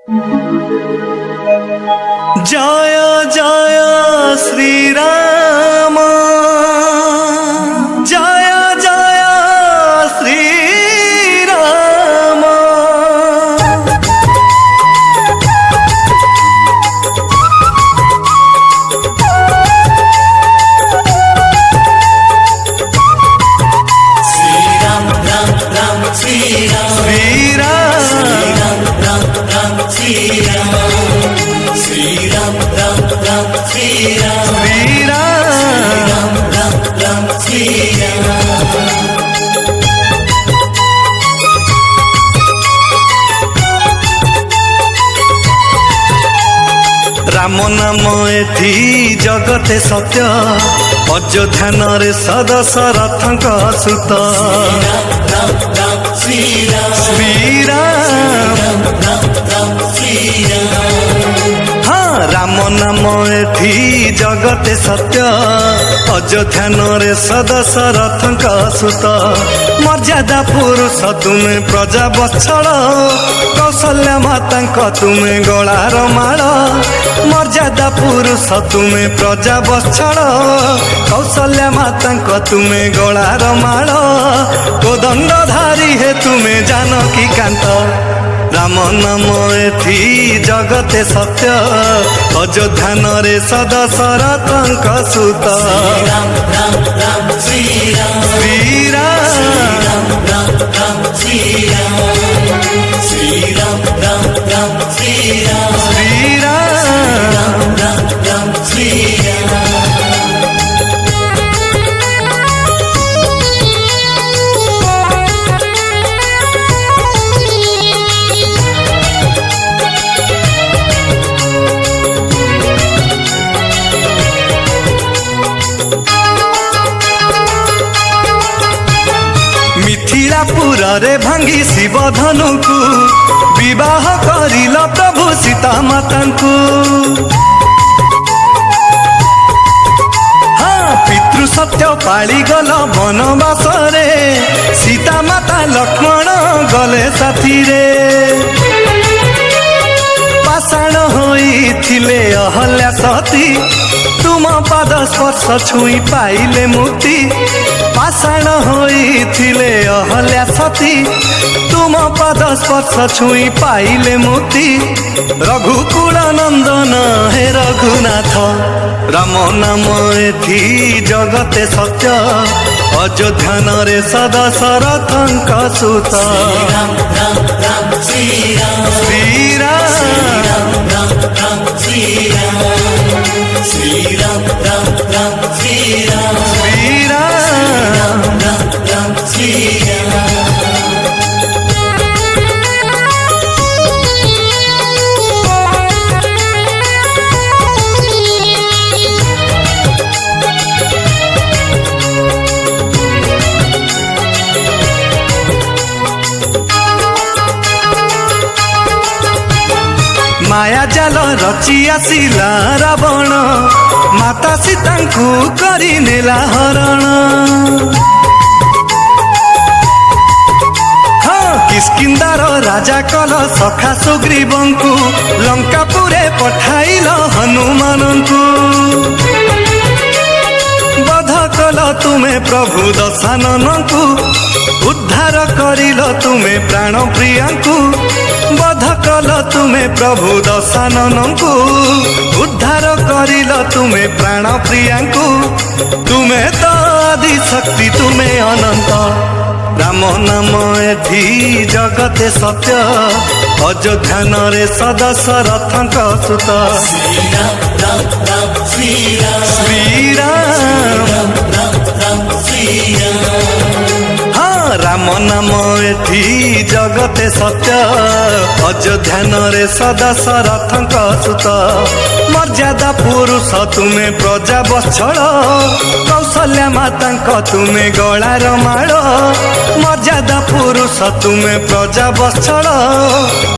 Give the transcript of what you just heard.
जय जय श्रीराम जय जय श्रीराम। श्रीराम राम राम श्रीराम श्रीराम राम राम श्रीराम श्रीराम राम राम श्रीराम श्रीराम राम राम श्रीराम। राम नाम एथि जगते सत्य अयोध्यान रे सदशरथंक सुत राम राम श्रीराम श्रीराम राम राम श्रीराम। हाँ राम नाम एथि जगते सत्य अयोध्यान रे सदशरथंक सुत मर्यादा पुरुष तुमे प्रजा बत्सल कौशल्या मातांक तुमे गଳାର ମାଳ मर्यादा पुरुष तुमे प्रजा बत्सल कौशल्या मातांक तुमे गଳାର ମାଳ कोदंडधारी हे तुमे जानकी कांत राम नाम एथि जगते सत्य अयोध्यान रे सदशरथंक सुत राम राम राम श्रीराम श्रीराम राम राम श्रीराम श्रीराम राम राम श्रीराम श्रीराम राम राम श्रीराम। मिथिलापुर रे भांगी शिव धनु को विवाह करिल प्रभु सीता माता को। हाँ पितृ सत्य पाली गल वनवास रे सीता माता लक्ष्मण गले साथी रे पाषाण होइथिले अहल्या सती तुम पाद स्पर्श छुई पाइले मुक्ति पाषाण होइथिले अहल्या सती तुम पाद स्पर्श छुई पाइले मुक्ति रघुकुल नंदन हे रघुनाथ राम नाम एथि जगते सत्य अयोध्यान रे सदशरथंक सुत राम राम राम श्रीराम श्रीराम राम राम श्रीराम श्रीराम राम राम श्रीराम श्रीराम राम राम श्रीराम। माया जाल रची आसिला रावण माता सीतांकु करी नेला हरण। हाँ किष्किंधार राजा कल सखा सुग्रीवंकु लंकापुरे पठाइल हनुमानंकु बध कल तुमे प्रभु दशाननंकु उद्धार करिल तुमे प्राण प्रियांकु बध कल तुमे प्रभु दशाननंकु उद्धार करिल तुमे प्राण प्रियांकु तुमे तो आदि शक्ति तुमे अनंत राम नाम एथि जगते सत्य अयोध्यान रे सदशरथंक सुत श्रीराम राम राम श्रीराम श्रीराम राम राम श्रीराम। हाँ राम नाम एथि जगते सत्य अयोध्यान रे सदशरथंक सुत मर्यादा पुरुष तुमे प्रजा बत्सल कौशल्या मातांक तुमे गଳାର ମାଳ मर्यादा पुरुष तुमे प्रजा बत्सल